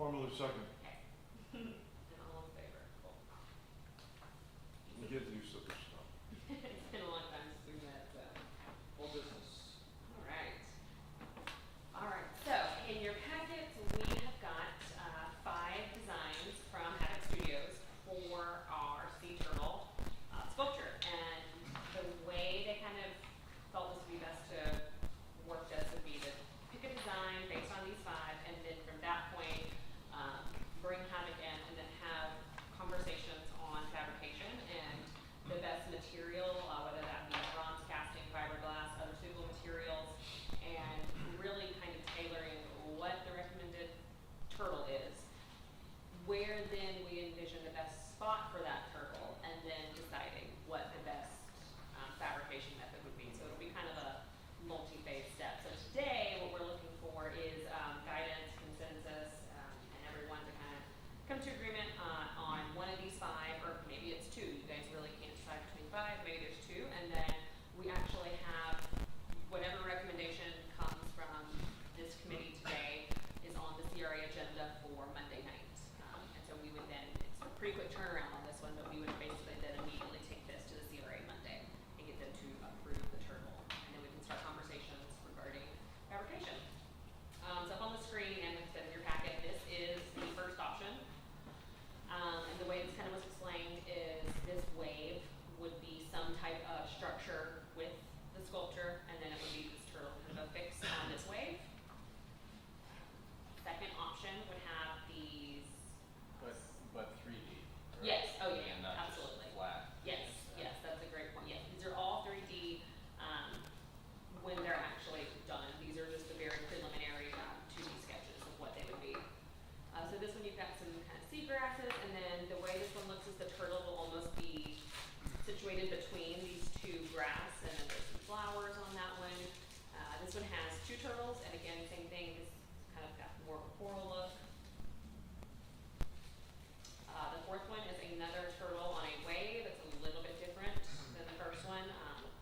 Formally second. Okay. And all in favor? Cool. We get to do silly stuff. It's been a long time since we met, so. Full business. All right. All right, so in your packets, we have got 5 designs from Havoc Studios for our sea turtle sculpture. And the way they kind of felt this would be best to work this would be to pick a design based on these 5, and then from that point, bring Havoc in and then have conversations on fabrication and the best material, whether that be bronze casting, fiberglass, other suitable materials, and really kind of tailoring what the recommended turtle is, where then we envision the best spot for that turtle, and then deciding what the best fabrication method would be. So it'll be kind of a multi-phase step. So today, what we're looking for is guidance, consensus, and everyone to kind of come to agreement on one of these 5, or maybe it's 2. You guys really can't decide between 5. Maybe there's 2, and then we actually have whatever recommendation comes from this committee today is on the CRA agenda for Monday night. And so we would then, it's a pretty quick turnaround on this one, but we would basically then immediately take this to the CRA Monday and get them to approve the turtle. And then we can start conversations regarding fabrication. So up on the screen, and like I said in your packet, this is the first option. And the way this kind of was explained is this wave would be some type of structure with the sculpture, and then it would be this turtle kind of affixed on this wave. Second option would have these. But 3D. Right? Yes. Oh yeah. And not Absolutely. Just flat. Yes. Yes. That's a great point. Yes. These are all 3D. When they're actually done, these are just the very preliminary 2D sketches of what they would be. So this one you've got some kind of sea grasses, and then the way this one looks is the turtle will almost be situated between these 2 grass, and then there's some flowers on that one. This one has 2 turtles, and again, same thing, it's kind of got more of a coral look. The 4th one is another turtle on a wave. It's a little bit different than the first one.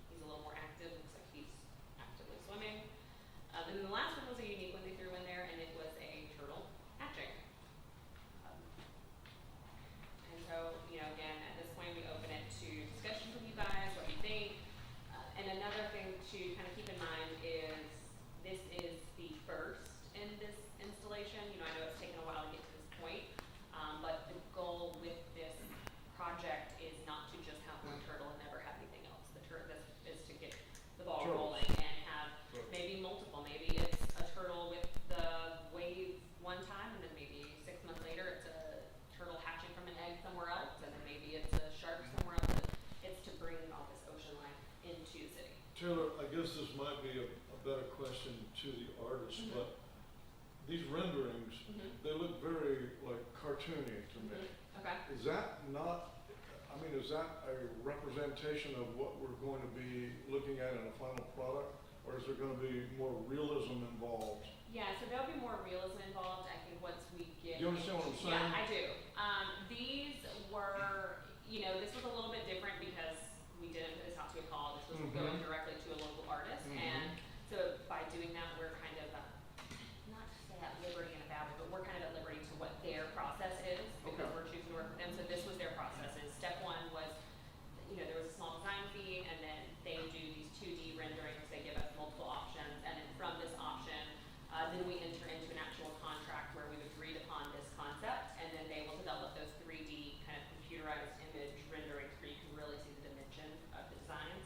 He's a little more active, looks like he's actively swimming. And then the last one was a unique one they threw in there, and it was a turtle hatching. And so, again, at this point, we open it to discussion with you guys, what you think. And another thing to kind of keep in mind is this is the first in this installation. I know it's taken a while to get to this point, but the goal with this project is not to just have one turtle and never have anything else. This is to get the ball rolling and have maybe multiple. Maybe it's a turtle with the wave one time, and then maybe 6 months later it's a turtle hatching from an egg somewhere else, and then maybe it's a shark somewhere else. It's to bring all this ocean life into the city. Taylor, I guess this might be a better question to the artist, but these renderings, they look very like cartoony to me. Okay. Is that not, is that a representation of what we're going to be looking at in a final product? Or is there going to be more realism involved? Yeah, so there'll be more realism involved, I think, once we get. Do you understand what I'm saying? Yeah, I do. These were, this was a little bit different because we didn't put this out to a call. This was going directly to a local artist. And so by doing that, we're kind of, not to say at liberty in a bad way, but we're kind of at liberty to what their process is, because we're choosing to work with them. So this was their process. And step 1 was, there was a small design fee, and then they do these 2D renderings. They give us multiple options, and then from this option, then we enter into an actual contract where we've agreed upon this concept, and then they will develop those 3D kind of computerized image renderings where you can really see the dimension of the designs.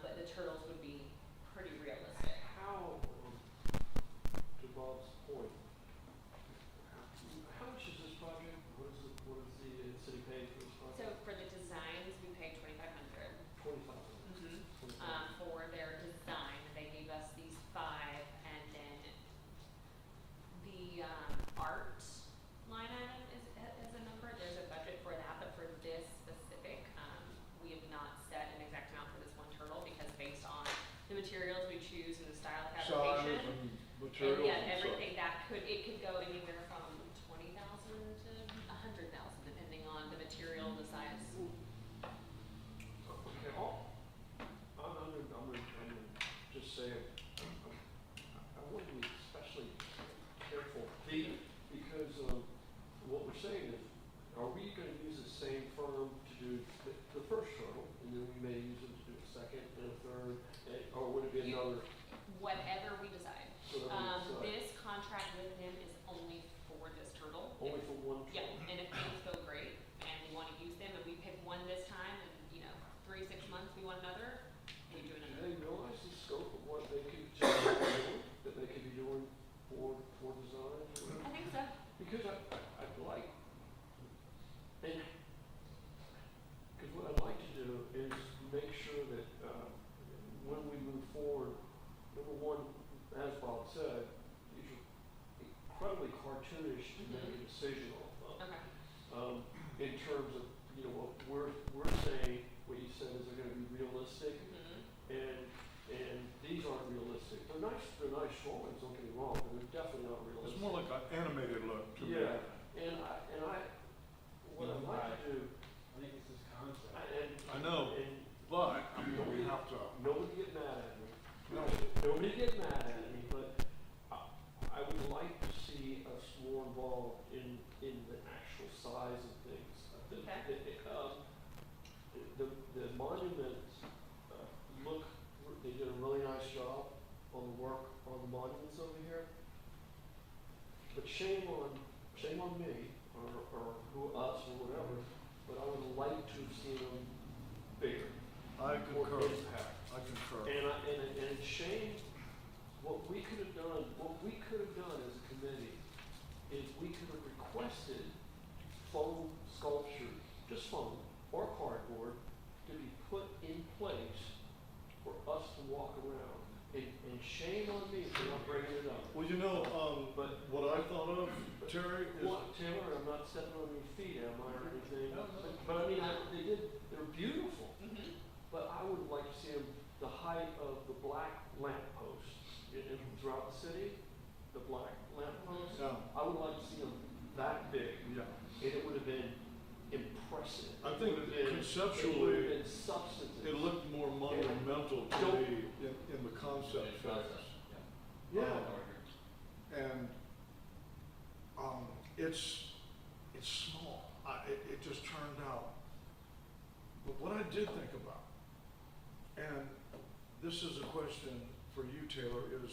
But the turtles would be pretty realistic. How, to Bob's point, how much is this project? What is the city paid for this project? So for the designs, we paid $2,500. 25. For their design, they gave us these 5, and then the art line item is a number. There's a budget for that, but for this specific, we have not set an exact amount for this one turtle, because based on the materials we choose and the style of fabrication, and materials. and yeah, everything it could go anywhere from $20,000 to $100,000, depending on the material, the size, for design? I think so. Because I'd like, and, because what I'd like to do is make sure that, when we move forward, number one, as Bob said, these are incredibly cartoonish to make a decision on. Okay. In terms of, you know, what we're saying, what you said is they're gonna be realistic, and these aren't realistic. They're nice drawings, don't get me wrong, but they're definitely not realistic. It's more like an animated look to me. Yeah, and what I'd like to do, I think it's this concept. I know. and But, I mean, we have to, nobody get mad at me. no, Nobody get mad at me, but I would like to see us more involved in the actual size of things. The monuments, look, they did a really nice job on the work on the monuments over here. But shame on me, or who, us, or whatever, but I would like to see them bigger. I More concur, impact. I concur. And shame, what we could have done as a committee is we could have requested foam sculpture, just foam or cardboard, to be put in place for us to walk around. And shame on me for not bringing it up. Well, you know, But- what I thought of, Terry, is, Well, Taylor, I'm not stepping on your feet, am I, or anything? No. But I mean, they're beautiful. But I would like to see them, the height of the black lamp posts throughout the city, the black lamp posts. yeah, I would like to see them that big, yeah. and it would have been impressive. I It think would have been- conceptually, it would have been substantive. it looked more monumental to Don't- me in the concept It does, phase. Yeah. And, it's small. It just turned out. But what I did think about, and this is a question for you, Taylor, is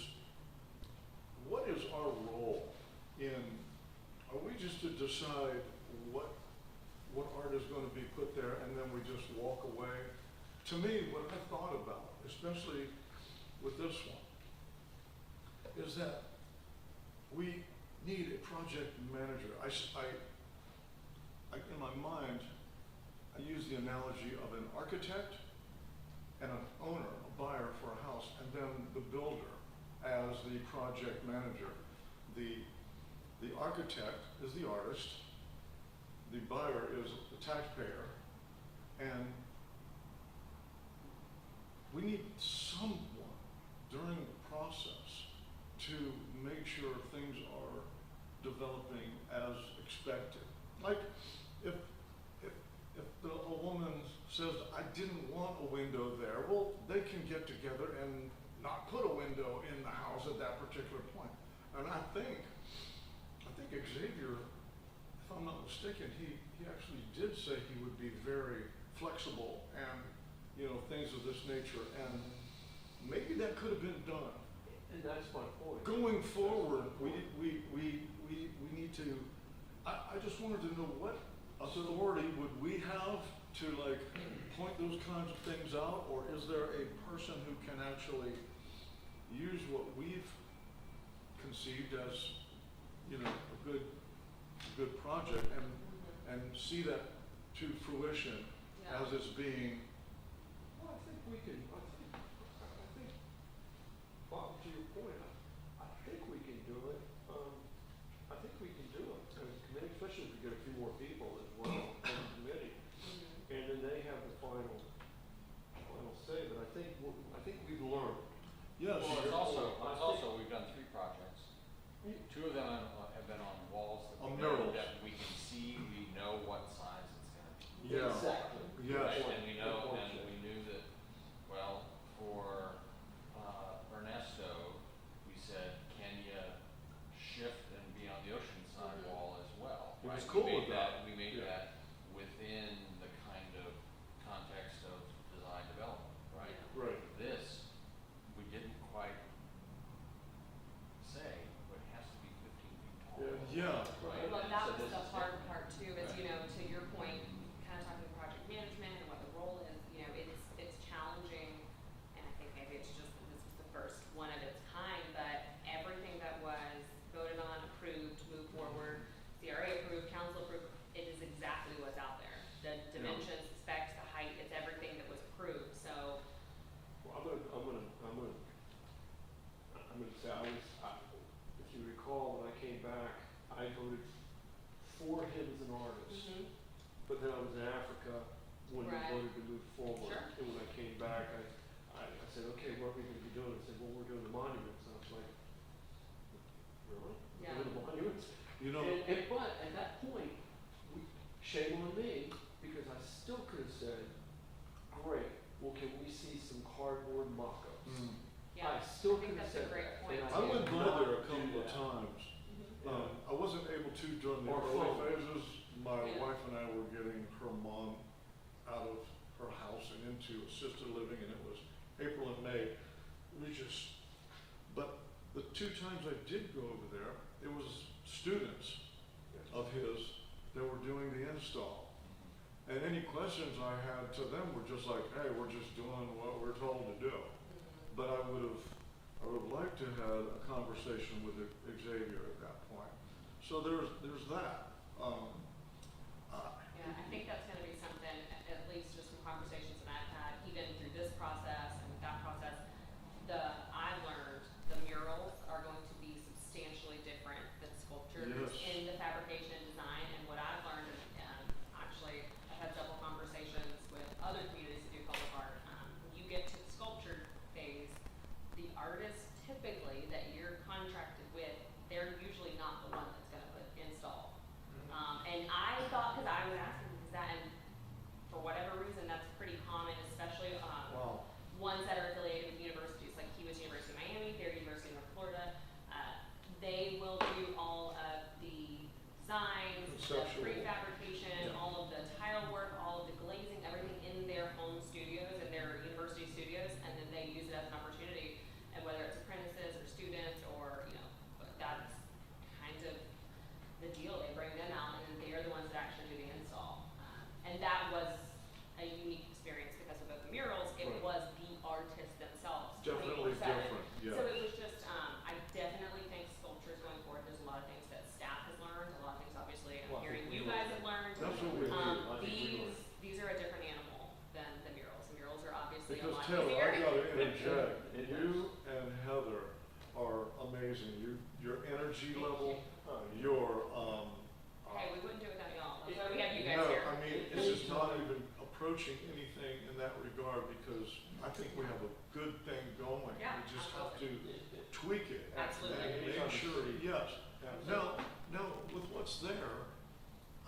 what is our role in, are we just to decide what art is going to be put there and then we just walk away? To me, what I thought about, especially with this one, is that we need a project manager. In my mind, I use the analogy of an architect and an owner, a buyer for a house, and then the builder as the project manager. The architect is the artist, the buyer is the taxpayer, and we need someone during the process to make sure things are developing as expected. Like, if a woman says, I didn't want a window there, well, they can get together and not put a window in the house at that particular point. And I think Xavier, if I'm not mistaken, he actually did say he would be very flexible and, you know, things of this nature, and maybe that could have been done. And that's my point. Going forward, we need to, I just wanted to know what authority would we have to like point those kinds of things out, or is there a person who can actually use what we've conceived as, you know, a good project and see that to fruition as it's being. Well, I think, Bob, to your point, I think we can do it. I think we can do it as a committee, especially if we get a few more people as well on the committee. And then they have the final say, but I think we've learned. Yes. Well, Sure. it's also, we've done 3 projects. 2 of them have been on walls On that murals. that we can see, we know what size it's gonna be. Yeah. Exactly. Yes. Right, Good and we point. know, Good point, and Jay. we knew that, well, for, Ernesto, we said, can you shift and be on the Oceanside wall as well? He was right? cool We with made that. We made Yeah. that within the kind of context of design development, right? Right. This, we didn't quite say, but it has to be 15 feet tall. Yeah. Right? Well, And that so was this the is hard different. part too, is, Right. you know, to your point, kind of talking project management and what the the dimensions, the specs, the height, it's everything that was approved, so, Well, I'm gonna say, if you recall, when I came back, I voted for him as an artist. mhm, But then I was in Africa when we Right. voted to move forward. Sure. And when I came back, I said, okay, what are we gonna be doing? I said, well, we're doing the monuments. And I was like, really? We're Yeah. doing the monuments? You know, But at that point, shame on me, because I still could have said, great, well, can we see some cardboard mock-ups? mm, yeah. I still I think could have that's a said great that. point, and I too. went did by not there a do couple of that. times. Mhm. I wasn't able to during the Or early phone. phases. My Yeah. wife and I were getting her mom out of her house and into assisted living, and it was April and May. We just, but the two times I did go over there, it was students of his that were doing the install. And any questions I had to them were just like, hey, we're just doing what we're told to do. Mhm. But I would have liked to have a conversation with Xavier at that point. So there's that. Yeah, I think that's gonna be something, at least just from conversations that I've had, even through this process and with that process, I learned the murals are going to be substantially different than sculptures Yes. in the fabrication and design, and what I've learned, actually, I've had several conversations with other communities that do public art, when you get to the sculpture phase, the artist typically that you're contracted with, they're usually not the one that's gonna put install. And I thought, because I was asking, is that, and for whatever reason, that's pretty common, especially, Wow. ones that are affiliated with universities, like he was University of Miami, they're University of North Florida. They will do all of the designs, the Conceptual. prefabrication, Yeah. all of the tile work, all of the glazing, everything in their home studios and their university studios, and then they use it as an opportunity, and whether it's apprentices or students or, but that's kind of the deal, they bring them out, and then they are the ones that actually do the install. And that was a unique experience because of both the murals, it Right. was the artists themselves, Definitely 24/7. different, yeah. So it was just, I definitely think sculptures going forward, there's a lot of things that staff has learned, a lot of things obviously I'm Well, I hearing think you we guys learned. have learned. That's what we do. I think we learned. These are a different animal than the murals. The murals are obviously a Because lot Taylor, easier. I gotta interject, It you and Heather are amazing. Your energy Thank level, Oh, your, Hey, we wouldn't do it without y'all, that's why we have you guys no, here. I mean, this is not even approaching anything in that regard because I think we have a good thing going. Yeah, We just have to It- tweak it. Absolutely. And make Anytime sure, it's- yes. No, with what's there,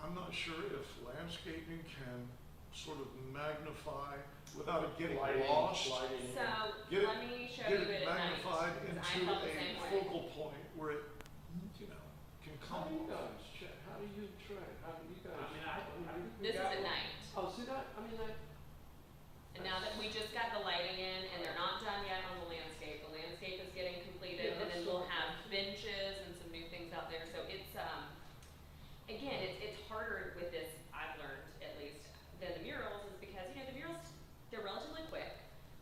I'm not sure if landscaping can sort of magnify without it getting Lighting, lost. lighting. So, Get it- let me show Get you it it at night, magnified 'cause I into felt the a same way. focal point where it, can How come do you off. guys, Chet, how do you train, how do you guys? This is at night. Oh, see that, I mean, that. And now that we just got the lighting in, and they're not done yet on the landscape is getting completed, Yeah, and then that's we'll so- have benches and some new things out there, so it's, again, it's harder with this, I've learned at least, than the murals, is because, the murals, they're relatively quick,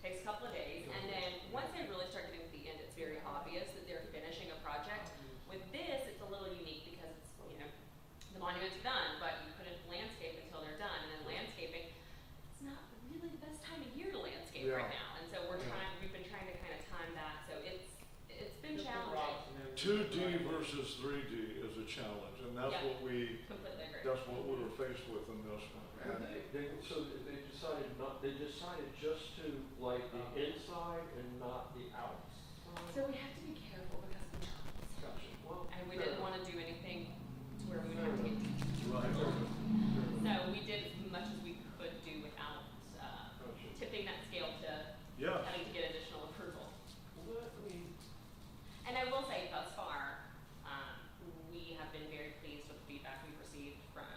takes a couple of days, and then once they really start getting to the end, it's very obvious that they're finishing a project. With this, it's a little unique because it's, the monuments are done, but you couldn't landscape until they're done, and then landscaping, it's not really the best time of year to landscape right Yeah. now, and so we've been trying to kind of time that, so it's been challenging. 2D versus 3D is a challenge, and that's Yeah. what we, Completely agree. that's what we were faced with in this one. And so they decided just to like the inside and not the outside? So we have to be careful because of the jobs, Gotcha. Well, and we fair didn't enough. wanna do anything to where we would have to get Right. So we did as much as we could do without, Gotcha. tipping that scale to Yes. having to get additional approval. Well, I mean, And I will say thus far, we have been very pleased with the feedback we've received from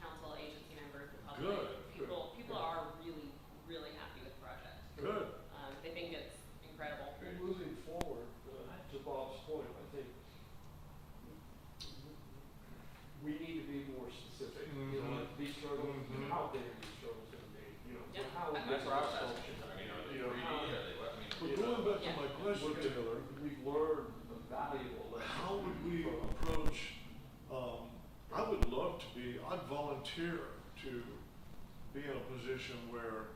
council, agency members, the public. Good, good, People good. are really, really happy with the project. Good. They think it's incredible. moving forward, to Bob's point, I think we need to be more specific. Like these struggles, Mhm. how big are these struggles gonna be? Yep. How big That's is what I the was asking. sculpture? I mean, are they You know, 3D, how- are they what, I mean. But going back to Yeah. my question, Taylor, We've learned a valuable lesson. how would we approach, I would love to be, I'd volunteer to be in a position where,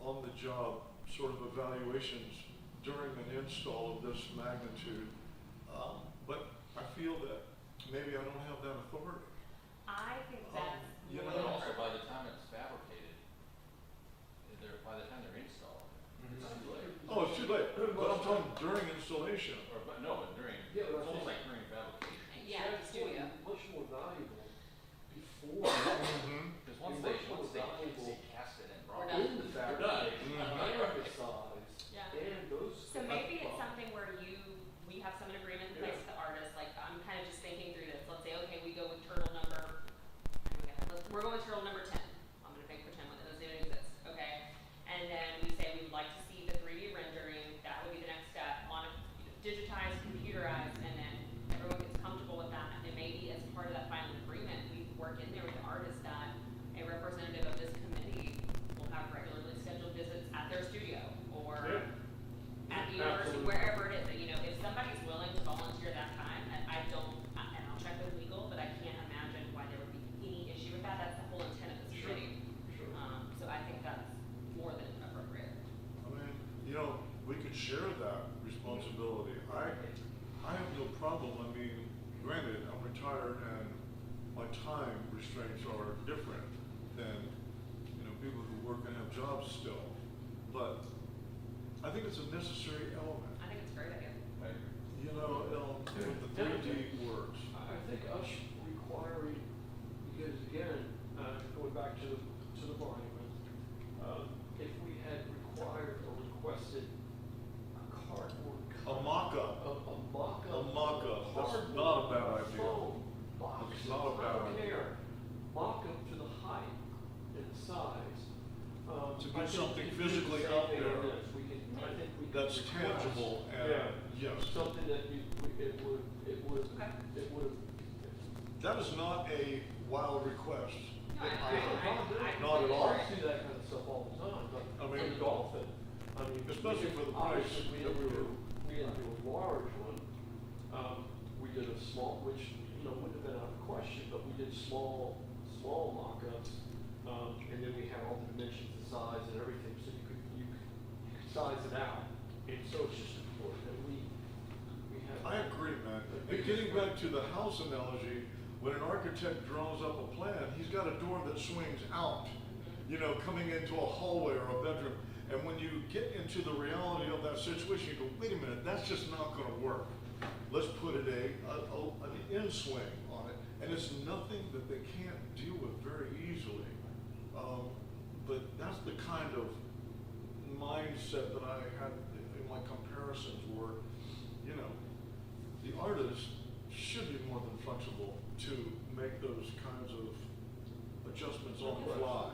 on the job sort of evaluations during an install of this magnitude. But I feel that maybe I don't have that authority. I think that's you more know, But than also appropriate. by the time it's fabricated, by the time they're installed, it's too late. Oh, it's too late, but I'm talking during installation. Or, but no, but during, Yeah, but I it's almost think- like during fabrication. Yeah, Chad's point studio. is much more valuable before, Because once It they, works once they, more once they cast it in We're properly. done. in the We're done. fabrication, Mhm. and the size, Yeah. and those. So maybe it's something where we have some agreement in place Yeah. with the artist, like, I'm kind of just thinking through this, let's say, okay, we go with turtle number, we're going with turtle number 10, I'm gonna pick pretend one of those didn't exist, okay? And then we say we'd like to see the 3D rendering, that would be the next step, digitize, computerize, and then everyone gets comfortable with that, and maybe as part of that final agreement, we work in there with the artist that a representative of this committee will have regularly scheduled visits at their studio, or at the university, Absolutely. wherever it is, that, you know, if somebody's willing to volunteer that time, and and I'll check with legal, but I can't imagine why there would be any issue with that, that's the whole intent of this Sure. committee. Sure. So I think that's more than appropriate. I mean, you know, we could share that responsibility. I have no problem, I mean, granted, I'm retired and my time restraints are different than, you know, people who work and have jobs still. But I think it's a necessary element. I think it's a great idea. I agree. You know, with the 3D works. I think us requiring, because again, going back to the monument, if we had required or requested a cardboard A mock-up. a mock-up. A mock-up. That's cardboard not a bad idea. foam box. It's not a bad I don't idea. care. Mock-up to the height and size. To I get think something we could do the physically same out thing on there this. We could, I think we could That's request, tangible and, yes. something that it would, Okay. it would. That is not a wild request. No, I Not at all. I see that kind of stuff all the time, but I mean- in golfing, I mean. Especially for the price obviously, that we were. We didn't do a large one, we did a small, which, you know, wouldn't have been out of the question, but we did small mock-ups. And then we had all the dimensions, the size and everything, so you could size it out. And so it's just important that we have. I agree, man. And getting back to the house analogy, when an architect draws up a plan, he's got a door that swings out, you know, coming into a hallway or a bedroom. And when you get into the reality of that situation, you go, wait a minute, that's just not gonna work. Let's put an in swing on it. And it's nothing that they can't deal with very easily. But that's the kind of mindset that I had in my comparisons were, you know, the artist should be more than flexible to make those kinds of adjustments on the fly.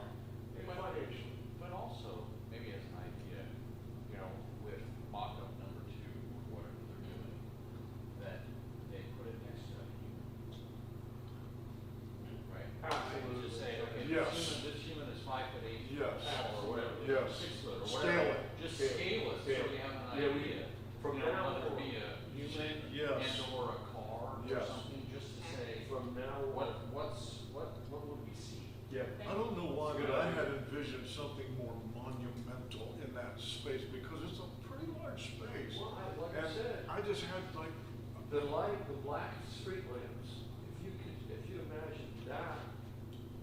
But also, maybe as an idea, you know, with mock-up number 2, or whatever they're doing, that they put it next to a human. Right? Absolutely. Just say, okay, Yes. this human is 5'8" Yes. or whatever, Yes. 6 foot, or Scale whatever. it. Just Scale it. scale it, so Scale it. we have an Yeah, we- idea. from You know, now whether it on. be a human Yes. and or a car or Yes. something, just to say, From now on. what would we see? Yeah. I don't know why, but I had envisioned something more monumental in that space because it's a pretty large space. Well, like I And said, I just had like, the black street lamps, if you imagine that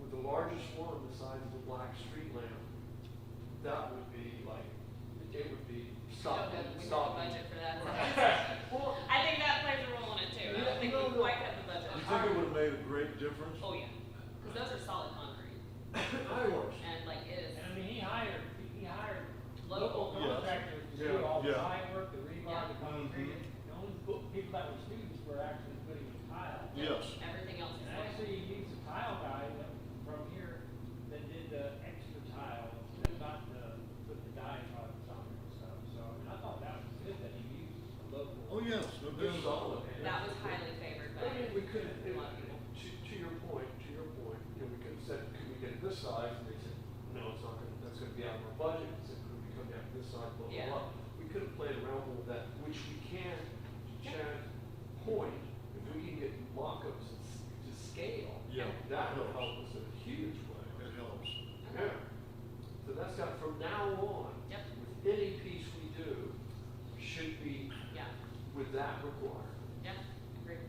with the largest one the size of the black street lamp, that would be like, it would be We stopping. don't have budget for that. Well, I think that plays a role in it too. I don't think we quite have the budget. you think it would have made a great difference? Oh, yeah, because those are solid concrete, Of course. and like it is And I mean, he hired local. local contractors to do Yeah, all the yeah. site work, the rebar, the Yeah. concrete. The only people that were students were actually putting the tile. Yes. Everything else is And like. actually, he used a tile guy that, from here, that did the extra tile, and not put the dye products on it and stuff. So, I mean, I thought that was good that he used a local. Oh, yes. no they're doubt. solid. That was highly favored by I mean, we could, a lot of people. to your point, you know, we could have said, could we get it this size? And they said, no, it's not gonna, that's gonna be out of our budget. We said, could we come down to this size, blah, Yeah. blah, blah. We could have played around with that, which we can, to Chad's point, if we can get mock-ups to scale. Yeah. That would help us in a huge way. It helps. now on, Yep. with any piece we do, should be Yeah, with that required. yeah, agree.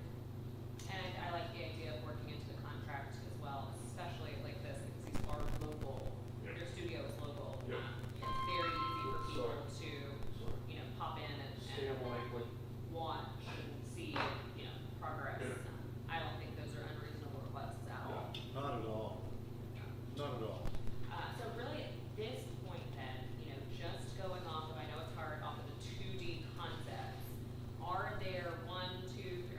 And I like the idea of working into the contract as well, especially like this, because these are local, Yep. your studio is local. Yep. It's very easy for people Sorry. to, Sorry. you know, pop in and Stand like, watch and see, you know, progress. Yeah. I don't think those are unreasonable requests at all. Not at all. Not at all. So really at this point then, you know, just going off of, I know it's hard, off of the 2D concepts, are there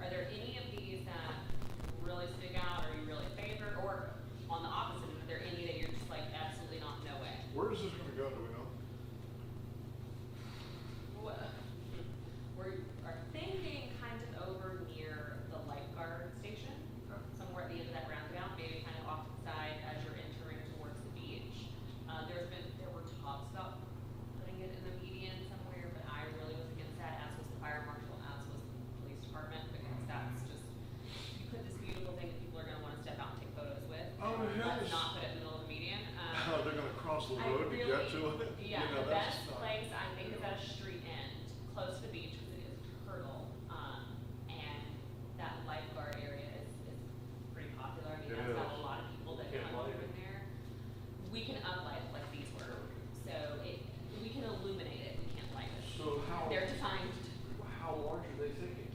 are there any of these that really stick out, or you really favor, or on the opposite, are there any that you're just like, absolutely not, no way? Where is this gonna go, do we know? Well, we are thinking kind of over near the lifeguard station, somewhere at the end of that roundabout, maybe kind of off to the side as you're entering towards the beach. There were talks about putting it in the median somewhere, but I really was against that, as was the fire marshal, as was the police department, because that's just, you put this beautiful thing that people are gonna wanna step out and take photos with. Oh, yes. Let's not put it in the middle of the median. Oh, they're gonna cross the I road to get really- to it? Yeah, You know, the that's best not- place I think is at a street end, close to the beach, because it is Turtle, and that lifeguard area is pretty popular. I mean, It that's got is. a lot of people that Can't come light through it. in there. We can uplight it like these were, so we can illuminate it, we can't light it. so how, They're designed, how large are they thinking?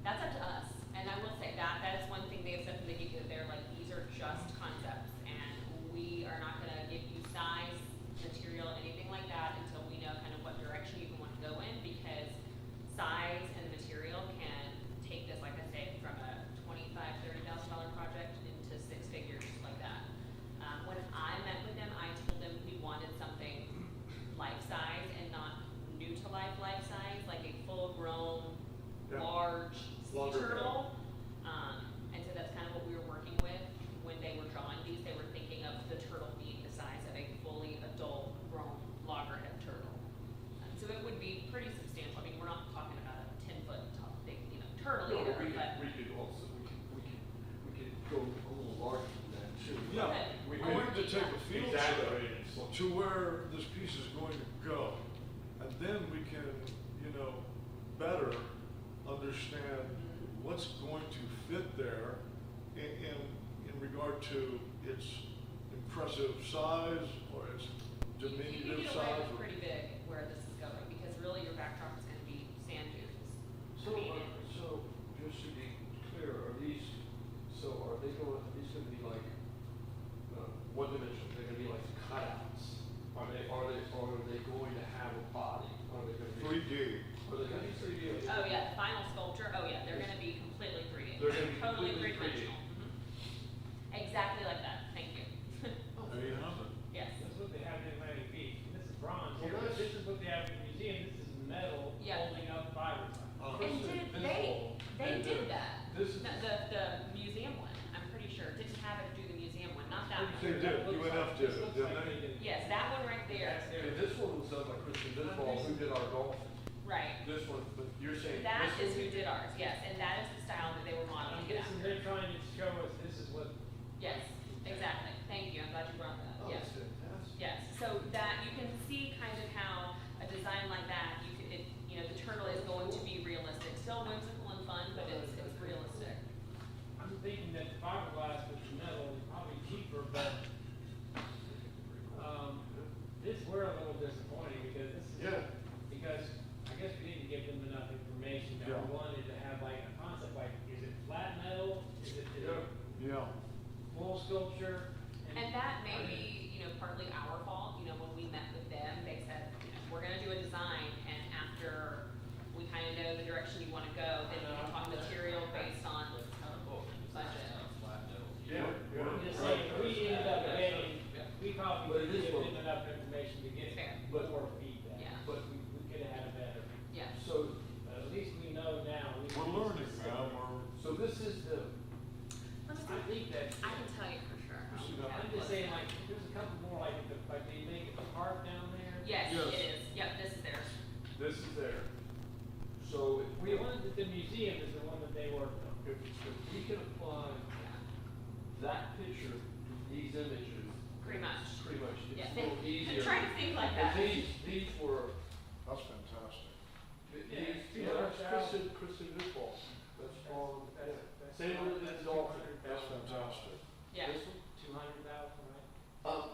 that's up to us, and I will say that is one thing they've said from the get-go, they're like, these are just concepts, and we are not gonna give you size, material, anything like that until we know kind of what direction you can want to go in, because size and material can take this, like I say, from a $25,000-$30,000 project into six figures like that. When I met with them, I told them we wanted something life size and not new to life size, like a full-grown, Yeah. large sea Longer turtle. And so that's kind of what we were working with when they were drawing these. They were thinking of the turtle being the size of a fully adult grown loggerhead turtle. So it would be pretty substantial. I mean, we're not talking about a 10-foot tall big, you know, turtle No, either, we but could also, we could go a little larger than that too. Yeah, Okay. we Or- need to take a field Exaggerate trip it, so- to where this piece is going to go. And then we can, you know, better understand what's going to fit there in regard to its impressive size or its you diminutive get size. away with pretty big where this is going, because really your backdrop is gonna be sand dunes. So, so, just to be clear, are these gonna be like, one dimensional, they're gonna be like cutouts? Are they going to have a body? Are they gonna be? 3D. Are they gonna be 3D? Oh, yeah, the final sculpture, oh, yeah, they're gonna be completely 3D. They're gonna be Totally completely 3D. three-dimensional. Exactly like that, thank you. There you have it. Yes, That's what they have in Miami Beach. This is bronze Well, here, but that's- this is what they have in the museum. This is metal Yeah. holding up fibers. and This is they visible. did that. This is. The museum one, I'm pretty sure, didn't have it do the museum one, not that They one. did. UNF did, This looks didn't like they? did. Yes, that one right there, That's their- And this one was done by Kristen Bisbal, who did our golf. right. This one, but you're saying That this is one- who did ours, yes, and that is the style that they were modeling I'm it guessing after. they're trying to show us this is what. Yes, exactly, thank you, I'm glad you brought that, Oh, yes. that's fantastic. Yes, so that, you can see kind of how a design like that, you know, the turtle is going to be realistic, still whimsical and fun, but it's realistic. I'm thinking that the fiberglass with the metal is probably cheaper, but, we're a little disappointed because this is. Yeah. Because I guess we didn't give them enough information that Yeah. we wanted to have like a concept, like, is it flat metal? Is it Yeah. full sculpture? And that may be, you know, partly our fault, you know, when we met with them, they said, you know, we're gonna do a design, and after we kind of know the direction you wanna go, then we can talk material based on budget. Yeah. I'm just saying, we ended up getting, we But probably it is didn't what- give enough information to get Fair. more feedback. Yeah. But we could have had a better, Yeah, So, but at least we know now. We're learning, man, so this is the, let me I see, think that, I can tell you for sure. You see that? I'm just saying, like, there's a couple more, like, like they make a park down there. Yes, Yes. it is, yep, this is theirs. this is there. So if The we, one that the museum is the one that they worked on. if we can apply that picture to these images, Pretty much. Pretty much, it's Yeah, a little easier. I'm trying to think like And that. these were, That's fantastic. these, Yeah, that's Kristen Newfall, that's from, same with the Dolphin. That's fantastic. Yeah. This one? 200,000, right? No,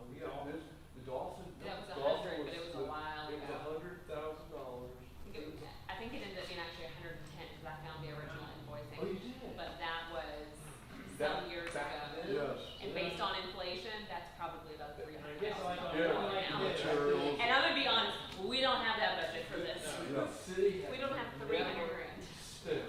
we got this, the Dolphin. That was the Dolphin 100, but it was a while It was ago. $100,000. I think it ended up being actually 110 because I found the original invoicing. Oh, you did? But that was That- some years back ago. then? Yes. And based on inflation, that's probably about $300,000 I guess like, Yeah. now. Materials. And I'm gonna be honest, we don't have that budget for this. Yeah. The city has We don't have never 300 grand. spent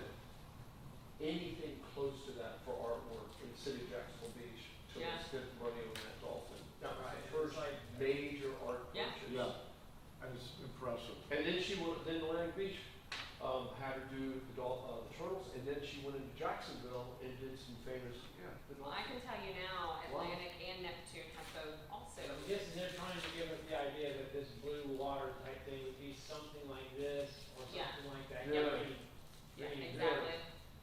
anything close to that for artwork in the city of Jacksonville Beach till Yeah. they spent money on that dolphin. That was Right, the it's first like- major art Yeah. purchase. Yeah, and it's impressive. And then then Atlantic Beach, had her do the turtles, and then she went into Jacksonville and did some famous, the Well, I dolphin. can tell you now, Wow. Atlantic and Neptune have both also. I'm guessing they're trying to give us the idea that this blue water type thing would be something like this, or Yeah. something like that. Yeah. Green, Yeah, green, exactly.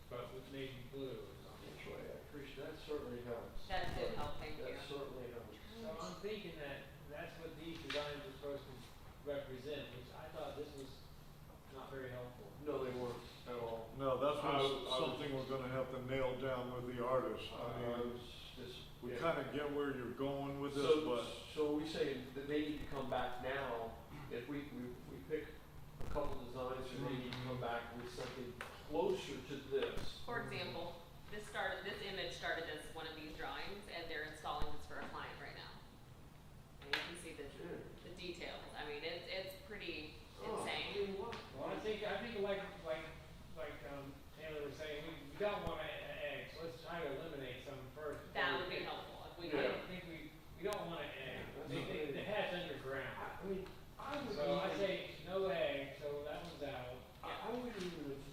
but with maybe blue or something. That's right, I appreciate, that certainly helps. That did help, thank you. That certainly helps. So I'm thinking that that's what these designs are supposed to represent, which I thought this was not very helpful. No, they weren't at all. No, that's I was- something we're gonna have to nail down with the artist. I mean, we kinda get where you're going with this, but. So are we saying that they need to come back now, if we pick a couple designs, and they need to come back with something closer to this? For example, this image started as one of these drawings, and they're installing this for a client right now. And you can see the details. I mean, it's pretty Oh, insane. you know what? Well, I think like Taylor was saying, we don't want eggs, let's try to eliminate some first. That would be helpful if we I Yeah. could. don't think we don't want an egg, the hat's underground. I mean, I would So I even, say no egg, so that one's out. I would even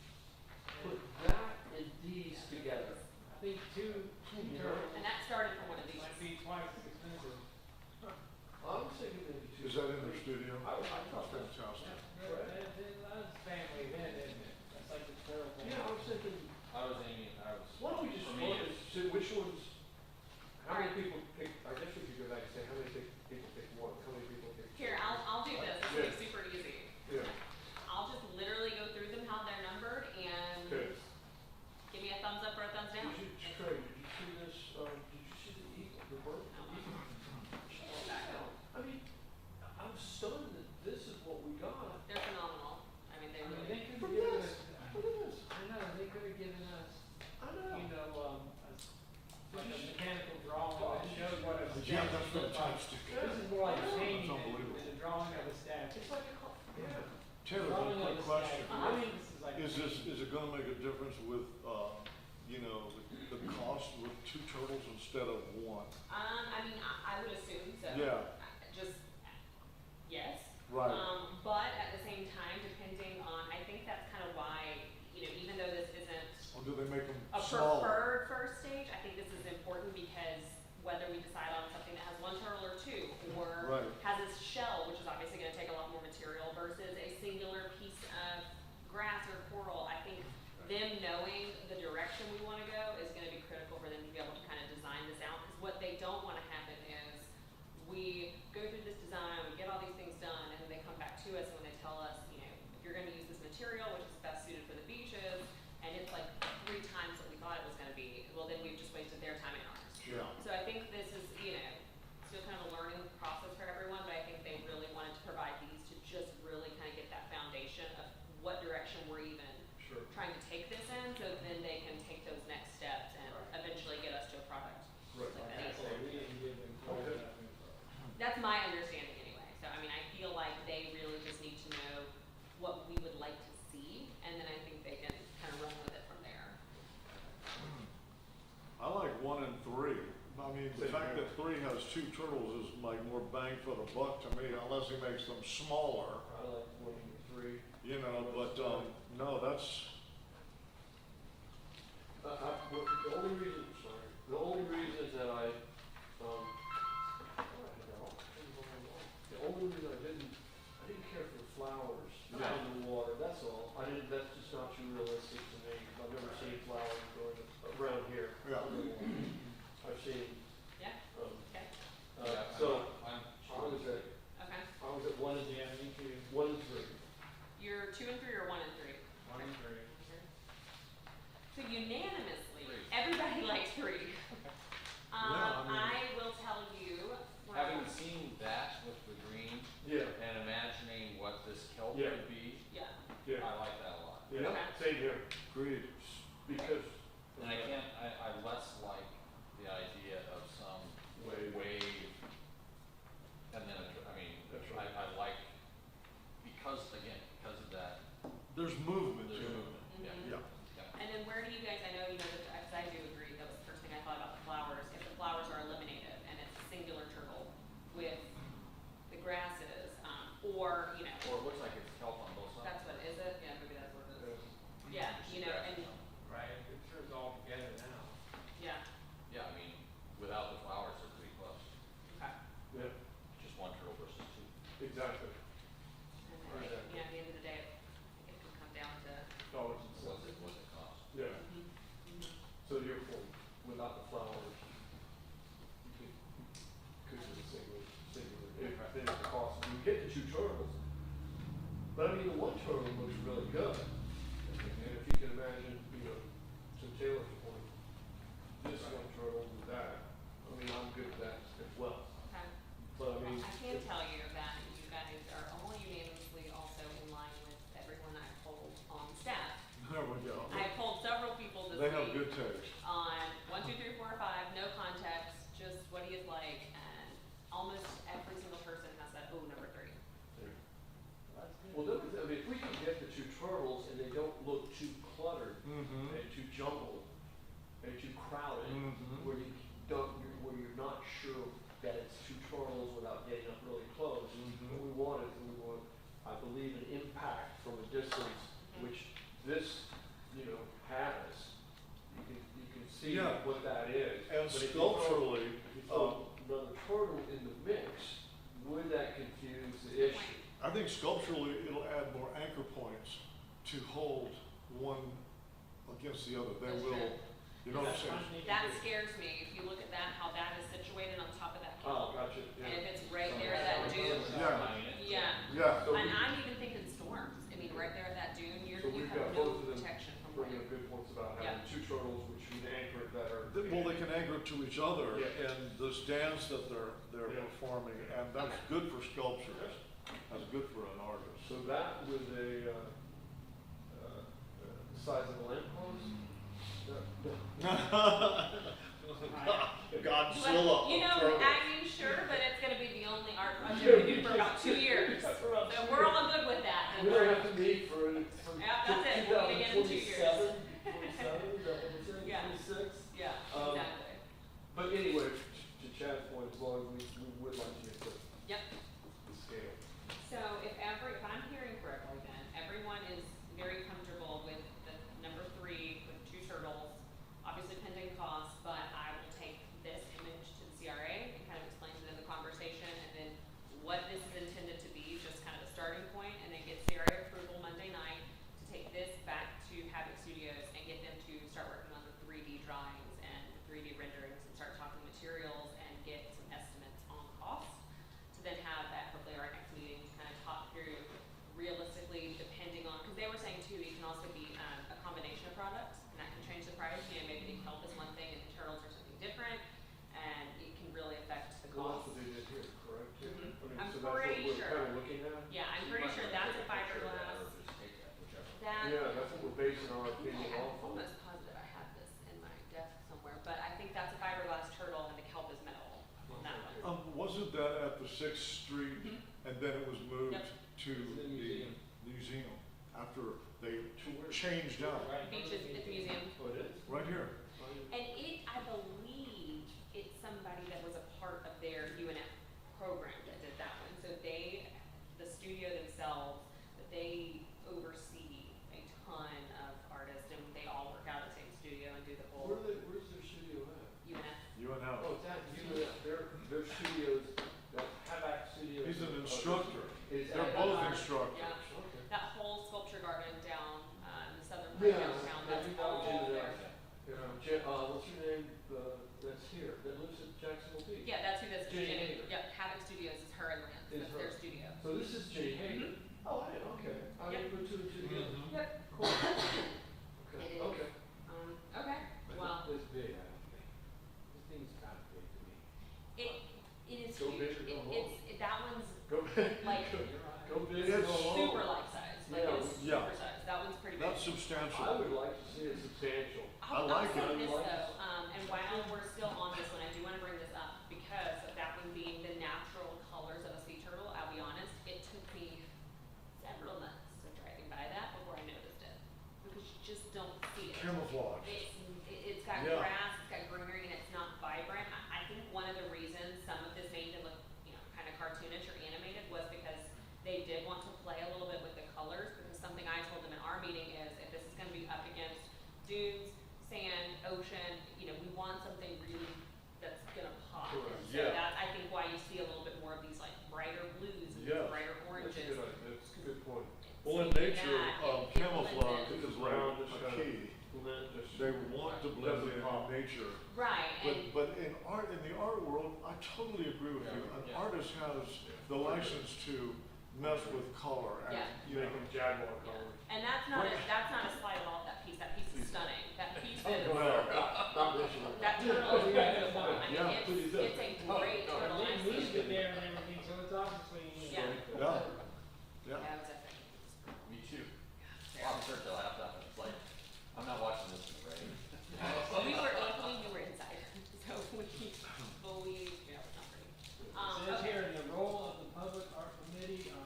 put that and these together. I think two turtles And that started from one of these. might be twice as expensive. I was thinking maybe two. Is that in their studio? I thought That's that. fantastic. That's family then, isn't it? That's like the turtle thing. Yeah, I was thinking, I was aiming, why don't we just For me, focus, to which ones, how many Alright. people pick, I guess we could go back and say, how many people pick one, how many people pick two? Here, I'll do this. This will be super easy. Yeah. I'll just literally go through them, how they're numbered, and Okay. give me a thumbs up or a thumbs down. Did you, Trey, did you see this, did you see the eagle, the bird? Eagle? I mean, I'm stunned that this is what we got. They're phenomenal. I mean, they I mean, really. they could From have given this, us, look at this, I know, they could have given us, I know. like a mechanical drawing that showed what a Yeah, statue that's looked like. fantastic. This is more like That's painting than unbelievable. than a drawing of a statue. It's like a, yeah. Taylor, Drawing one of quick a question. statue. Uh-huh. I mean, this is like. Is it gonna make a difference with, the cost with two turtles instead of one? I mean, I would assume so. Yeah, Just, yes. right. But at the same time, depending on, I think that's kind of why, even though this isn't Or do they make them a smaller? preferred first stage, I think this is important because whether we decide on something that has one turtle or two, or Right. has a shell, which is obviously gonna take a lot more material, versus a singular piece of grass or coral, I think them knowing the direction we wanna go is gonna be critical for them to be able to kind of design this out, because what they don't wanna happen is, we go through this design, we get all these things done, and then they come back to us and when they tell us, if you're gonna use this material, which is best suited for the beaches, and it's like 3 times what we thought it was gonna be, well, then we've just wasted their time and ours. Yeah. So I think this is, still kind of a learning process for everyone, but I think they really wanted to provide these to just really kind of get that foundation of what direction we're even Sure. trying to take this in, so then they can take those next steps and eventually get us to a product. Right. like Like I that. say, we didn't give them close Okay. enough info. That's my understanding anyway, so I mean, I feel like they really just need to know what we would like to see, and then I think they can kind of run with it from there. I like 1 and 3. I mean, the Same fact here. that 3 has 2 turtles is like more bang for the buck to me, unless he makes them smaller, I like 1 and 3. but, no, that's, The only reason, sorry, the only reason that I, the only reason I didn't care for the flowers Yeah. in the water, that's all. That's just not too realistic to me, 'cause I've never seen flowers growing around here. Yeah. I've seen, Yeah, okay. Exactly. And then, you know, at the end of the day, it can come down to. Dollars and What's cents. it cost? Yeah, Mhm. so you're full, without the flowers, you could do the singular, if there's the cost, you get the two turtles. But I mean, the one turtle looks really good, and if you can imagine, you know, to Taylor's point, this one turtle with that, I mean, I'm good with that as well. Okay. But I mean. I can tell you that you guys are all unanimously also in line with everyone I've polled on staff. There we go. I polled several people this They week have good taste. on 1, 2, 3, 4, 5, no context, just what he is like, and almost every single person has said, oh, number 3. Well, I mean, if we can get the two turtles and they don't look too cluttered Mm-hmm. and too jumbled and too crowded, Mhm. where you don't, where you're not sure that it's two turtles without getting up really close. Mhm. What we want is, I believe, an impact from a distance, which this, you know, has. You can see Yeah. what that is. And But if you throw- sculpturally, if you throw another turtle in the mix, would that confuse the issue? I think sculpturally, it'll add more anchor points to hold one against the other. They That's will, true. you know what I'm saying? That scares me, if you look at that, how that is situated on top of that Oh, hill. gotcha, And yeah. if it's right there at that dune, yeah. Yeah. So And we- I'm even thinking storms, I mean, right there at that dune, you So we've got have no both of them protection from bringing wind. up good points about Yeah. having two turtles which would anchor it better. Well, they can anchor it to each other Yeah. in this dance that they're Yeah. performing, and that's good for sculptures. That's good for an artist. So that with the size of the lamppost? Godzilla. You know, turtle. I mean, sure, but it's gonna be the only art project we do for about 2 years. That's what I'm So saying. we're all good with that. We don't have to meet for Yeah, that's it. We'll meet again in 2 years. 2027, 27, is that what we're saying, Yeah. 26? Yeah, Um, exactly. But anyway, to Chad's point, as long as we would like to get Yep. the scale. So if I'm hearing correctly then, everyone is very comfortable with the number 3 with 2 turtles, obviously pending costs, but I will take this image to the CRA and kind of explain it in the conversation, and then what this is intended to be, just kind of a starting point, and then get CRA approval Monday night to take this back to Havoc Studios and get them to start working on the 3D drawings and 3D renderings and start talking materials and get some estimates on cost, to then have that hopefully our next meeting to kind of talk through realistically, depending on, because they were saying too, it can also be a combination of products, and that can change the price. You know, maybe the kelp is one thing and the turtles are something different, and it can really affect the Well, that's cost. what they did here, correct? too? Mhm. I mean, I'm so that's what pretty we're sure. kind of looking at? Yeah, I'm pretty sure that's a fiberglass. That, Yeah, that's what we're basing our I think opinion I'm off of. almost positive I have this in my desk somewhere, but I think that's a fiberglass turtle and the kelp is metal on that one. Wasn't that at the 6th Street, Mhm. and then it was moved Yep. to The museum. the museum after they To where? changed out, Right in front of Beaches the at the museum. Oh, it is? right here. And I believe it's somebody that was a part of their UNF program that did that one. So the studio themselves, they oversee a ton of artists, and they all work out at the same studio and do the whole Where's their studio at? UNF. UNL. Oh, it's at UNF, their studios, that Havoc Studios. He's an instructor. Is They're at- both Yeah. instructors. Yeah. Okay. That whole sculpture garden down in the southern part Yeah, of downtown, yeah, that's we got all into there. that. What's your name, that's here, that lives at Jacksonville Beach? Yeah, that's who this is. Jay Jenny. Hager. Yep, Havoc Studios is her and Lance. Is That's their her. studio. So this is Jay Hager? Oh, I didn't, okay, I Yep. didn't put two and two together. Mhm. Yep. Cool. It Okay, is. okay. Okay. Well, This big, I don't think. This thing's kind of big to me. it is Go huge. big or go home. That one's Go big. like Go big or It's go home. super life size. Like Yeah, it's yeah. super size. That one's pretty big. That's I substantial. would like to see it substantial. I'll like say it. this I like though, and while we're still on this one, I do wanna bring this up because of that one being the natural colors of a sea turtle. I'll be honest, it took me several months of driving by that before I noticed it. Because you just don't see it. Camouflage. It's got Yeah. grass, it's got greenery, and it's not vibrant. I think one of the reasons some of this made it look, kind of cartoonish or animated was because they did want to play a little bit with the colors, because something I told them in our meeting is, if this is gonna be up against dunes, sand, ocean, we want something really nature. Right, and, But in the art world, I totally agree with you. An Yeah. artist has the license to mess with color and, Yeah. you know, Jaguar yeah. colors. And that's not a slight at all, that piece is stunning, that piece is, well, Not this one. that turtle is beautiful, I mean, Yeah. it's a great turtle, And I've they moved seen. it there and everything, so it's obviously. Yeah. yeah, Yeah, yeah. it was epic. Me too. Well, I'm sure they'll have that, it's like, I'm not watching this in the rain. Luckily you were inside, so we, yeah, it was not pretty. It says Okay. here, the role of the Public Art Committee on,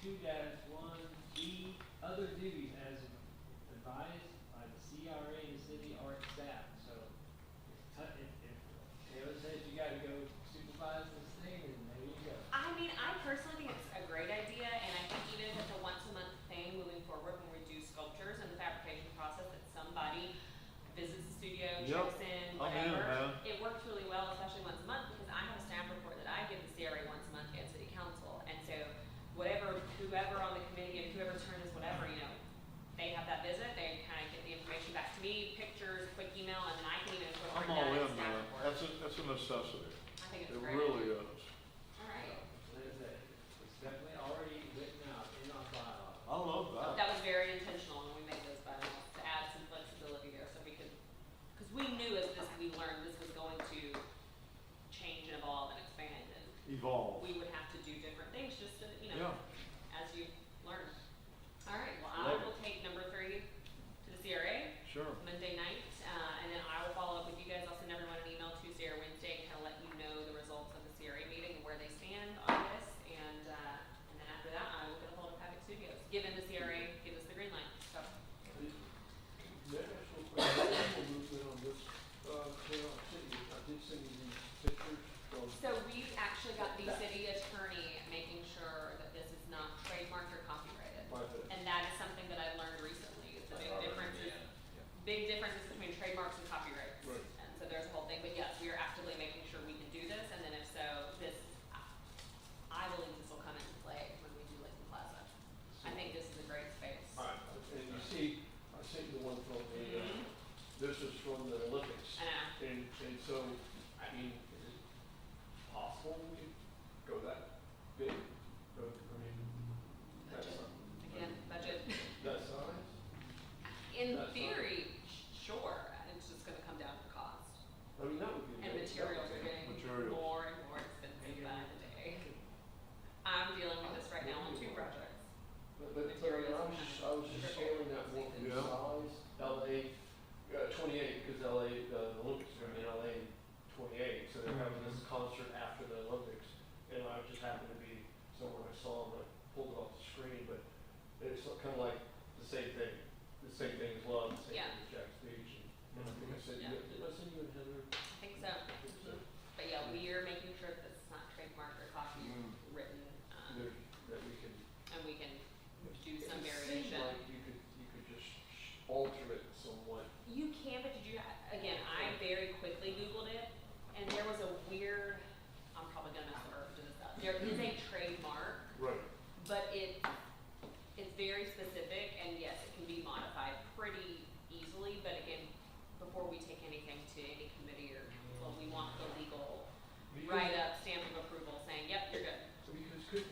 2-1B, other duties as advised by the CRA and city art staff, so if Taylor says you gotta go supervise this thing, then there you go. I mean, I personally think it's a great idea, and I think even if it's a once-a-month thing moving forward when we do sculptures and the fabrication process, that somebody visits the studio, Yep. checks in, I'm in, whatever. man. It works really well, especially once a month, because I have a staff report that I give the CRA once a month and city council, and so whoever on the committee and whoever's turn is whatever, you know, they have that visit, they kind of get the information back to me, pictures, quick email, and then I can even I'm incorporate all that in in, staff man. report. That's a necessity. I think it's It great. really is. All right. There's that, it's definitely already written out in our bylaw. I love that. That was very intentional when we made those bylaws, to add some flexibility there, so we could, because we knew as we learned, this was going to change and evolve and expand, and Evolve. we would have to do different things just to, you Yeah. know, as you learn. All right, well, I will take number 3 to the CRA Sure. Monday night, and then I will follow up with you guys. I'll send everyone an email Tuesday or Wednesday and kind of let you know the results of the CRA meeting and where they stand on this, and then after that, I will get a hold of Havoc Studios, given the CRA gives us the green light, so. May I ask real quick, what's the movement on this, Taylor? I did send you these pictures from. So we've actually got the city attorney making sure that this is not trademarked or copyrighted. And that is something that I learned recently, is the big differences between trademarks and copyrights. Right. And so there's a whole thing, but yes, we are actively making sure we can do this, and then if so, I believe this will come into play when we do Lakeland Plaza. I think this is a great space. Alright, and you see, I sent you the one from the, this is from the Olympics. I know. And so, I mean, is it possible we could go that big? I mean, that Budget, size? again, budget. That size? In That's theory, sure, it's just gonna come down to cost. I mean, that would be. And materials are getting Materials. more and more expensive by the day. I'm dealing with this right now on 2 projects. But I was just scaling that more from Yeah. size, LA, 28, because LA, the Olympics are in LA in 28, so they're having this concert after the Olympics. And I just happened to be somewhere I saw them, I pulled it off the screen, but it's kind of like the same thing. The same thing as Love, the same Yeah. thing as Jack's Beach. And I think I said, Yeah. did I send you and Heather? I think so. But yeah, we are making sure that it's not trademarked or copywritten, That we can. and we can do some It seemed variation. like you could just alter it somewhat. You can, but did you, again, I very quickly Googled it, and there was a weird, I'm probably gonna mess the verbiage of this up. There is a trademark, Right. but it's very specific, and yes, it can be modified pretty easily, but again, before we take anything to any committee or, well, we want the legal write-up, stamp of approval saying, yep, you're good. Because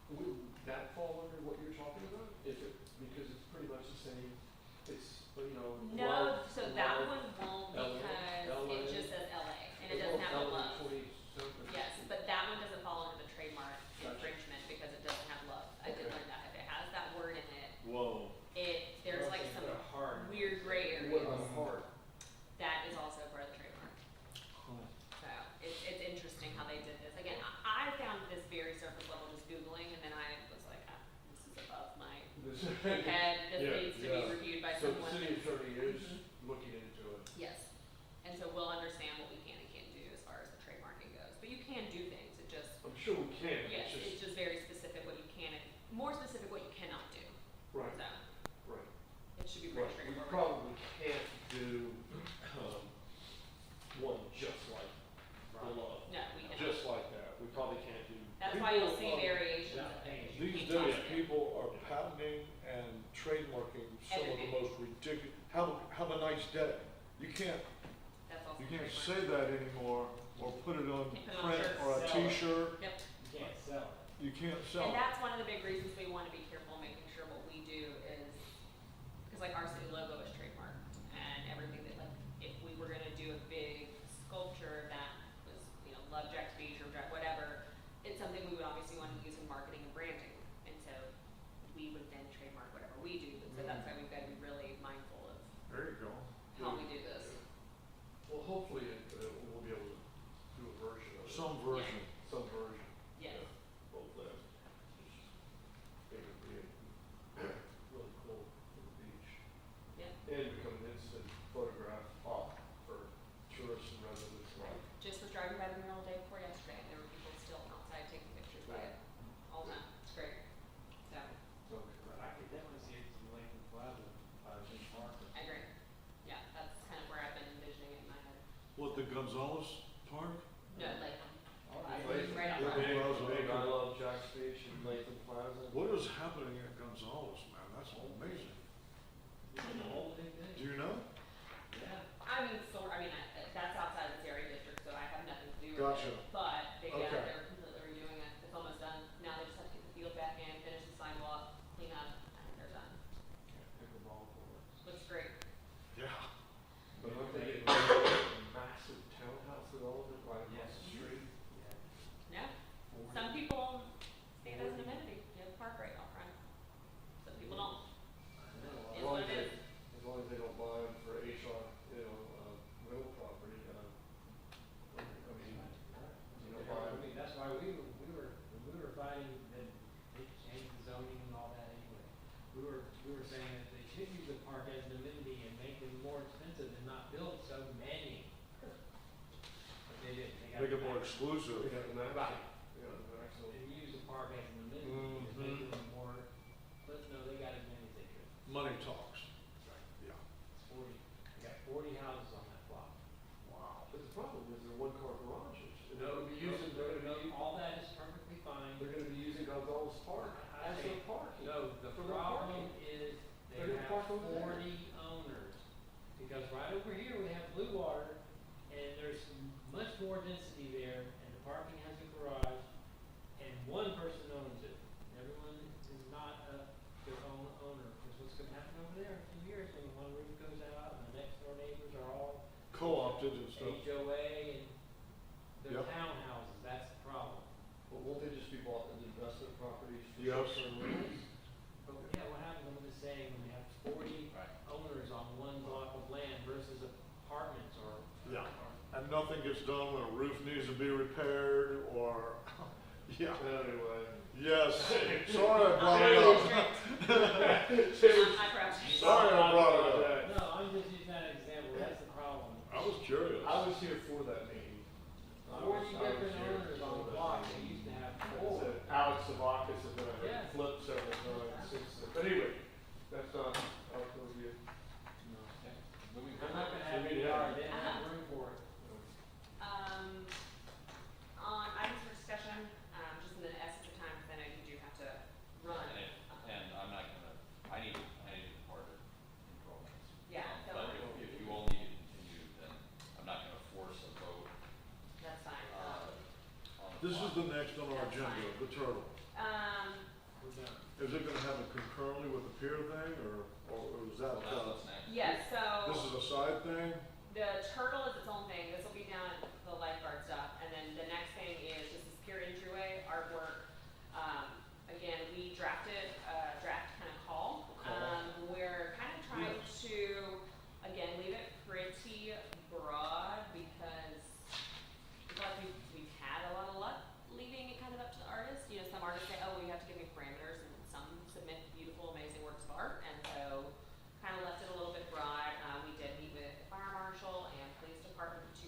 wouldn't that fall under what you're talking about? Because it's pretty much the same, it's, No, love, so that love, one won't LA, because LA. it just says LA, and it Well, doesn't have the LA love. 20-something. Yes, but that one doesn't fall under the trademark Gotcha. infringement because it doesn't have love. I did Okay. learn that. If it has that word in it, Whoa. there's like some Put a hard. weird gray areas. What about heart? That is also part of the trademark. So it's interesting how they did this. Again, I found this very surface level just Googling, and then I was like, this is above my head. This Yeah, needs to yeah. be reviewed by So the someone. city attorney is looking into it. Yes, and so we'll understand what we can and can't do as far as the trademarking goes. But you can do things, it just, I'm sure we can, yes, it's it's just, just very specific what you can and, more specific what you cannot do. right, So, right. it should be Right, pretty we straightforward. probably can't do, one just like the love, No, we cannot. just like that, we probably can't do. That's why you'll see People, variations of yeah, it. You These can't days, toss it. people are patenting and trademarking some of the Everything. most ridiculous, have a nice day. can't, That's also you can't trademark. say that anymore, or put it on Can't put it on print shirts. or a Sell it. T-shirt, Yep. You can't sell it. you can't sell And it. that's one of the big reasons we want to be careful making sure what we do is, because like our city logo is trademarked and everything that like, if we were gonna do a big sculpture that was, you know, love Jack's Beach or whatever, it's something we would obviously want to use in marketing and branding. And so we would then trademark whatever we do. So that's why we've got to be really mindful of There you go. how we do this. Well, hopefully, we'll be able to do a version of it. Some version. Some version. Yes. Yeah, both that. It would be really cool for the beach. Yep. And become an instant photograph op for tourists and residents alike. Just was driving by the mural day before yesterday, and there were people still outside taking pictures by it all the time. It's great. So, So, But I could definitely see it in Lakeland Plaza, in Park. I agree. Yeah, that's kind of where I've been envisioning it in my head. What, the Gonzalez Park? No, like, Latham- right up the front. big I love Jack's Beach and Latham Plaza. What is happening at Gonzalez, man? That's amazing. The whole big thing. Do you know? Yeah. that's outside of this area district, so I have nothing to do with Gotcha. it. But they, Okay. they're completely redoing it. It's almost done. Now they just have to get the field back in, finish the sidewalk, clean up, and they're done. Pickleball courts. Looks great. Yeah. But aren't they getting a massive townhouse development right across the street? Yeah. Some people see it as an amenity. You have a park right out front. Some people don't. As Is long what as it they, as long as they don't buy them for HR, rental property, you know, buy them. That's why we were fighting that they changed the zoning and all that anyway. We were saying that they should use the park as an amenity and make them more expensive and not build so many. But they didn't. They got Make it more back. exclusive. Yeah, and that's, Right. yeah, that's They use the park as an amenity and make them more, but no, they got as many as they could. Money talks. Yeah. It's 40, they got 40 houses on that block. Wow. But the problem is they're one-car garages. And No, they're gonna be all that is perfectly fine. they're gonna be using Gonzalez Park I as think- their parking. No, the For their problem parking. is they They're gonna have park over there. 40 owners. Because right over here, we have Blue Water, and there's much more density there, and the parking has a garage, and one person owns it. Everyone is not their own owner, because what's gonna happen over there in a few years, when one roof goes out, and the next door neighbors are all Co-opted and stuff. HOA, and they're Yep. townhouses, that's the problem. But won't they just be bought as investment properties for Yes. short-term rentals? But yeah, what happens, I'm just saying, when you have 40 Right. owners on one block of land versus apartments or. Yeah. And nothing gets done when a roof needs to be repaired or, yeah. Anyway. Yes. Sorry I brought it up. I perhaps. Sorry I brought it up. No, I'm just using that example, that's the problem. I was curious. I was here for that meeting. 40 different owners on the block, they used to have four. Alex Savakis has been Yeah. flipped several times since then. But anyway, that's not our purview. Moving I'm not gonna have We any need to have- yard, they don't have room for it. On items for discussion, just in the essence of time, because I know you do have to run. And I'm not gonna, I need to depart in 12 minutes. Yeah, so- But if you all need to continue, then I'm not gonna force a vote, That's fine. on the This is fly. the next on our That's agenda, fine. the turtle. We're done. Is it gonna happen concurrently with the pier thing or is that, Well, that's what's next. Yes, so. this is a side thing? The turtle is its own thing. This will be down at the lifeguard stuff. And then the next thing is this is Pier Entryway artwork. Again, we drafted a draft kind of call. We're kind of trying to, again, leave it pretty broad because I feel like we've had a lot of luck leaving it kind of up to the artist. You know, some artists say, oh, well, you have to give me parameters, and some submit beautiful, amazing works of art. And so kind of left it a little bit broad. We did meet with the fire marshal and police department to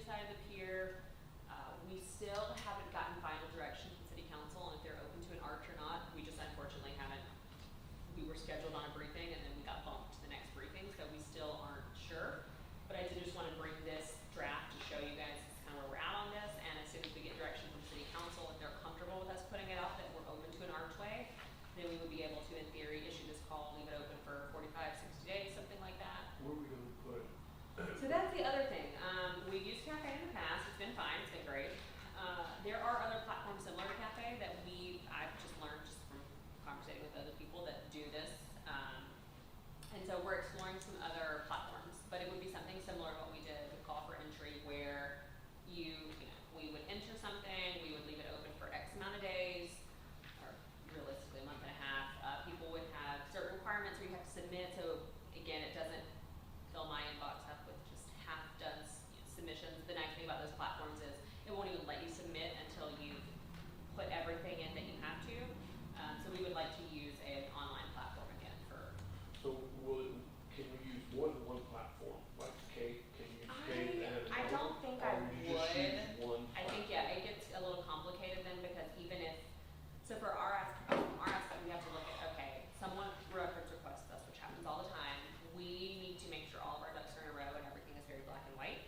side of the pier. We still haven't gotten final direction from city council on if they're open to an arch or not. We just unfortunately haven't. We were scheduled on a briefing and then we got bumped to the next briefing, so we still aren't sure. But I did just want to bring this draft to show you guys kind of where we're at on this, and as soon as we get direction from city council, if they're comfortable with us putting it out that we're open to an archway, then we would be able to, in theory, issue this call, leave it open for 45, 60 days, something like that. Where are we gonna put it? So that's the other thing. We've used Cafe in the past. It's been fine. It's been great. There are other platforms similar to Cafe that I've just learned just from conversating with other people that do this. And so we're exploring some other platforms, but it would be something similar to what we did with Call for Entry, where we would enter something, we would leave it open for X amount of days, or realistically a month and a half. People would have certain requirements where you have to submit. So again, it doesn't fill my inbox up with just half-done submissions. The nice thing about those platforms is it won't even let you submit until you've put everything in that you have to. So we would like to use an online platform again for. So can you use more than one platform, like Kate, can you use Kate and I don't think or I you just would. use one I think, platform? yeah, it gets a little complicated then, because even if, so for our aspect, we have to look at, okay, someone reference requests us, which happens all the time. We need to make sure all of our ducks are in a row and everything is very black and white.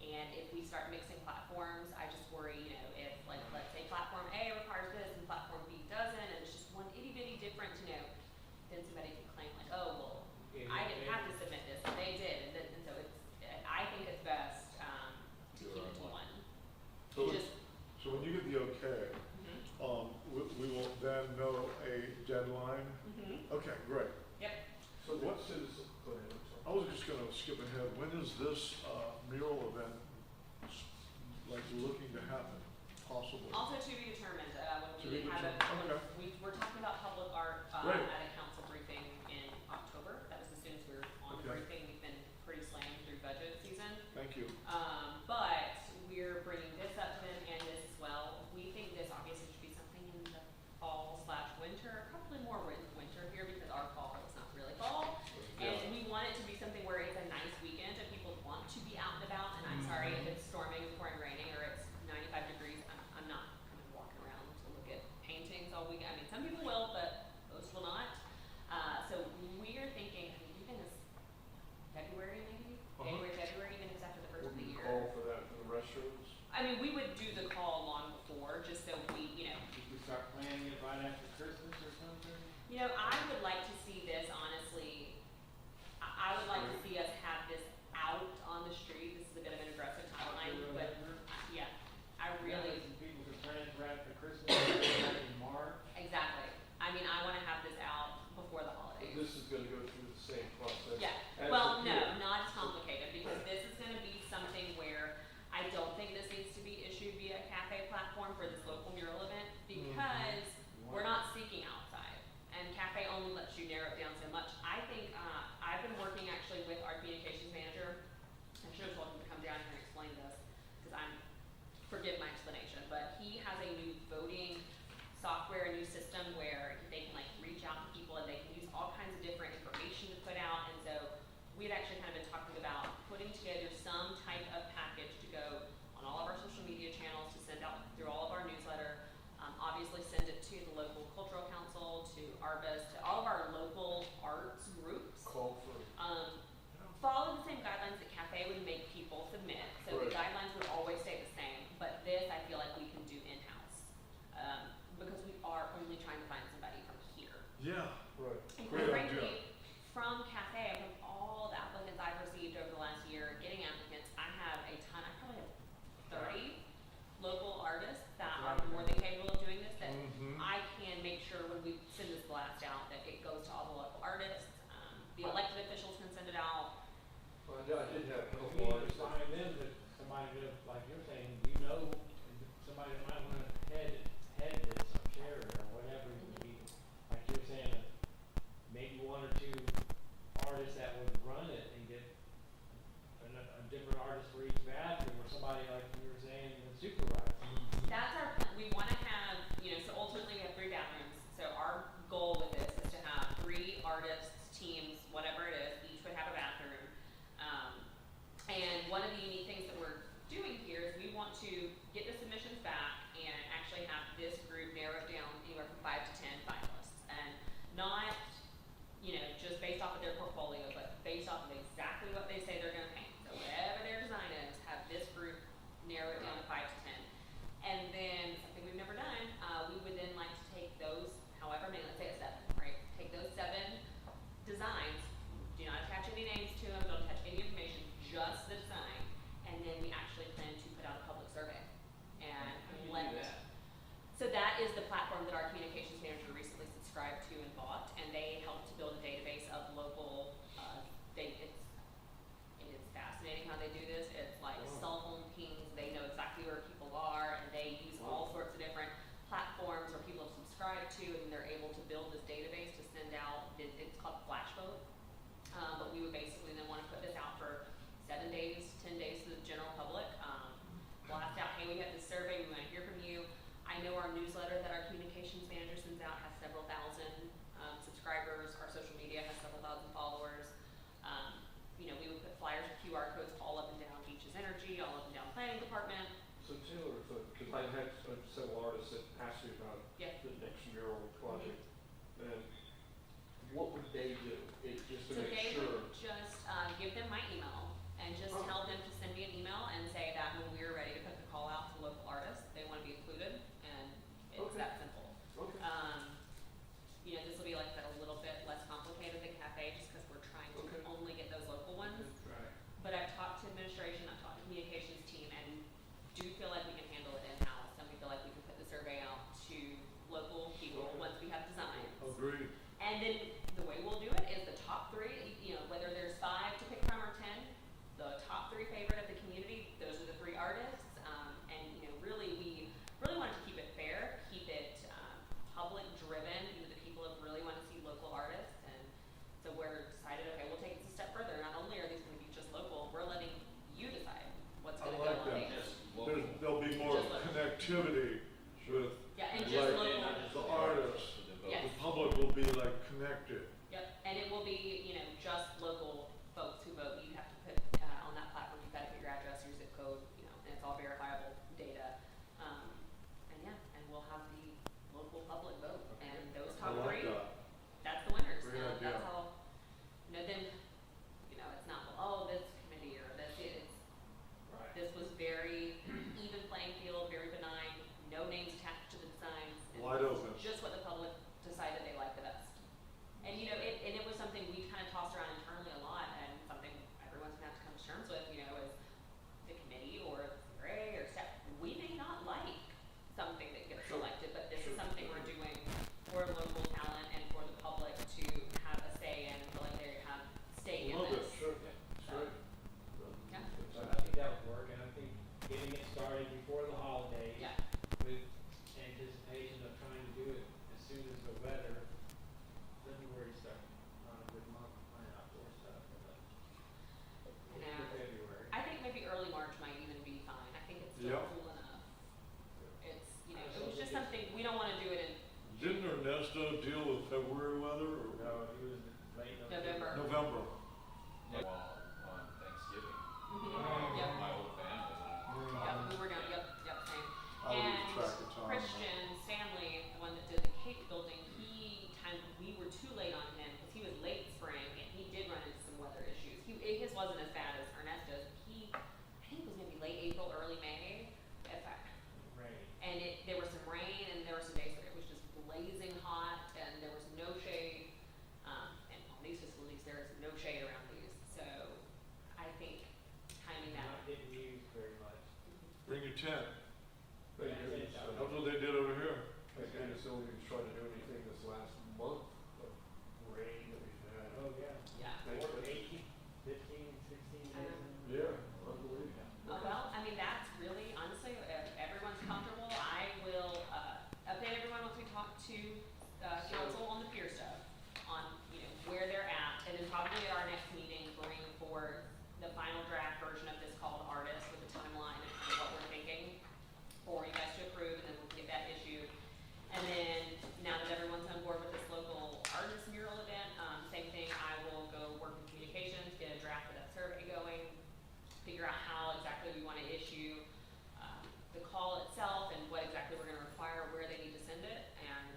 And if we start mixing platforms, I just worry, if like, let's say platform A requires this and platform B doesn't, and it's just one itty bitty difference, then somebody could claim like, oh, well, I didn't have to submit this, and they did, and so I think it's best, to keep it to one. So, Just, so when you get the okay, we will then know a deadline? Okay, great. Yep. So what citizen, go ahead, I'm sorry. I was just gonna skip ahead. When is this, mural event, looking to happen, possibly? Also to be determined, To when be we have determined, okay. we're talking about public art, Great. at a council briefing in October. That was as soon as we were on the Okay. briefing. We've been pretty slammed through budget season. Thank you. But we're bringing this up to them and this as well. We think this obviously should be something in the fall/winter, probably more winter here because our fall is not really fall. And we want it to be something where it's a nice weekend and people want to be out and about. And I'm sorry if it's storming, pouring, raining, or it's 95 degrees. I'm not kind of walking around to look at paintings all weekend. I mean, some people will, but most will not. So we are thinking, even as February maybe, January, February, even if it's after the first of Would the you year. call for that for the restrooms? I mean, we would do the call long before, just so we, If we start planning it right after Christmas or something? I would like to see this, honestly, I would like to see us have this out on the street. This is a bit of an aggressive timeline, but yeah, I really, Some people can plan it right after Christmas, right in March. exactly. I mean, I wanna have this out before the But holidays. this is gonna go through the same process. Yeah, as well, the no, pier. not as complicated, because this is gonna be something where I don't think this needs to be issued via a cafe platform for this local mural event, because we're not seeking outside, and cafe only lets you narrow it down so much. I think, I've been working actually with our communications manager. I should have told him to come down here and explain this, because forgive my explanation, but he has a new voting software, a new system where they can reach out to people and they can use all kinds of different information to put out. And so we had actually kind of been talking about putting together some type of package to go on all of our social media channels, to send out through all of our newsletter, obviously send it to the local cultural council, to ARBIS, to all of our local arts groups. Call for, Follow the same guidelines that cafe would make people submit. So the Right. guidelines would always stay the same, but this I feel like we can do in-house. Because we are only trying to find somebody from here. Yeah, right. And Great quite idea. frankly, from cafe, from all the applicants I've received over the last year, getting applicants, I have a ton, I probably have 30 local artists that are more than capable of doing this, that I can make sure when we send this blast out, that it goes to all the local artists. The elected officials can send it out. Well, I did have a We couple need to artists. find them, that somebody that, like you're saying, somebody that might wanna head this, or chair it, or whatever it would be. Like you're saying, maybe one or two artists that would run it and get a different artist for each bathroom, or somebody like you were saying, the supervisor. That's our plan. We want to have, so ultimately we have 3 bathrooms. So our goal with this is to have 3 artists, teams, whatever it is, each would have a bathroom. And one of the unique things that we're doing here they do? It, just to So make they sure. would just, give them my email and just Oh. tell them to send me an email and say that when we're ready to put the call out to local artists, they wanna be included, and it's Okay. that simple. Okay. You know, this will be like I said, a little bit less complicated than cafe, just because we're trying to Okay. only get those local ones. Right. But I've talked to administration, I've talked to communications team, and do feel like we can handle it in-house, and we feel like we can put the survey out to local people Okay. once we have designs. Agreed. And then the way we'll do it is the top three, you know, whether there's 5 to pick from or 10, the top 3 favorite of the community, those are the 3 artists. And, you know, really, we really wanted to keep it fair, keep it, public driven, you know, the people have really want to see local artists. And so we're decided, okay, we'll take this a step further, not only are these gonna be just local, we're letting you decide what's I gonna go like on that. these. Just local. There'll be more Just local. connectivity with, Yeah, and Like- just And local. not just The the artists. but the Yes. the voters. public will be like connected. Yep, and it will be, you know, just local folks who vote. You have to put, on that platform, you've gotta put your address, your zip code, you know, and it's all verifiable data. And yeah, and we'll have the local public vote, and those I top like 3, that. that's the winners. Great That's idea. how, you know, then, you know, it's not, well, oh, this committee or this, it's, Right. this was very even playing field, very benign, no names attached to the designs. and Wide open. Just what the public decided they liked the best. And you know, it was something we kind of tossed around internally a lot, and something everyone's gonna have to come to terms with, you know, as the committee or CRA or staff, we may not like something that gets Sure. selected, but this Sure. is something we're doing for local talent and for the public to have a say in, feel like they have stake in Love it. this. Sure. So, Right. yeah. So I think that would work, and I think getting it started before the holidays. Yeah. With anticipation of trying to do it as soon as the weather, February start, not a good month to plan outdoor stuff, but Yeah. February. I think maybe early March might even be fine. I think it's still Yep. cool enough. It's, you know, I it still was just think something, we don't wanna do it in Didn't Ernesto deal with February weather or No, he was late November. November? While on Thanksgiving, Mhm. Yep. my whole family. Yep, we were down, yep, same. I lose And track of time. Christian Stanley, the one that did the cake building, we were too late on him, cause he was late spring, and he did run into some weather issues. His wasn't as bad as Ernesto's, I think it was maybe late April, early May, in fact. Rain. And there was some rain, and there were some days where it was just blazing hot, and there was no shade. And on these facilities, there is no shade around these, so I think timing that. Not getting used very much. Bring your tent. Thank Yeah, you. it's out. That's what they did over here. Thank goodness nobody's trying to do anything this last month of rain that we've had. Oh, yeah. Yeah. Thanks, Or Chris. 18, 15, 16 days. Yeah, unbelievable. Well, I mean, that's really, honestly, if everyone's comfortable, I will, update everyone once we talk to, council on the pier stuff, on, you know, where they're at, and then probably at our next meeting, bring forward the final draft version of this called Artist with the timeline and kind of what we're thinking for you guys to approve, and then we'll get that issued. And then, now that everyone's on board with this local artist mural event, same thing, I will go work with communications, get a draft of that survey going, figure out how exactly we wanna issue, the call itself and what exactly we're gonna require, where they need to send it, and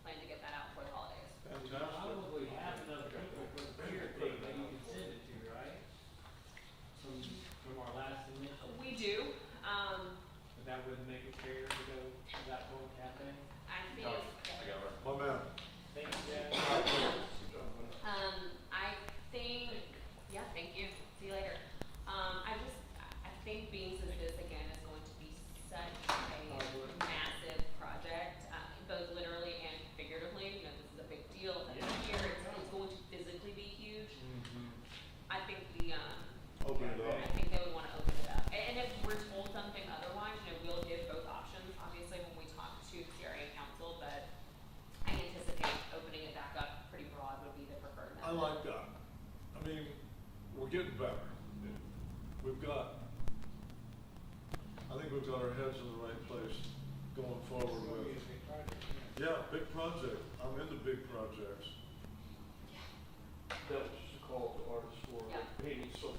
plan to get that out before the holidays. You Fantastic. probably have enough people for the pier thing that you can send it to, right? From our last initial, We do, but that wouldn't make it fair to go to that whole cafe? I think, I got it. My man. Thank you, Jeff. I think, yeah, thank you, see you later. I think being since this again is going to be such a massive project, both literally and figuratively, you know, this is a big deal, it's Yeah. here, it's going to physically be huge. I think Open it I up. think they would wanna open it up. And if we're told something otherwise, you know, we'll give both options, obviously, when we talk to CRA council, but I anticipate opening it back up pretty broad would be the preferred method. I like that. I mean, we're getting better. We've got, I think we've got our heads in the right place going forward with. Yeah, big project. I'm into big projects. That was just a call to artists for Yeah. painting so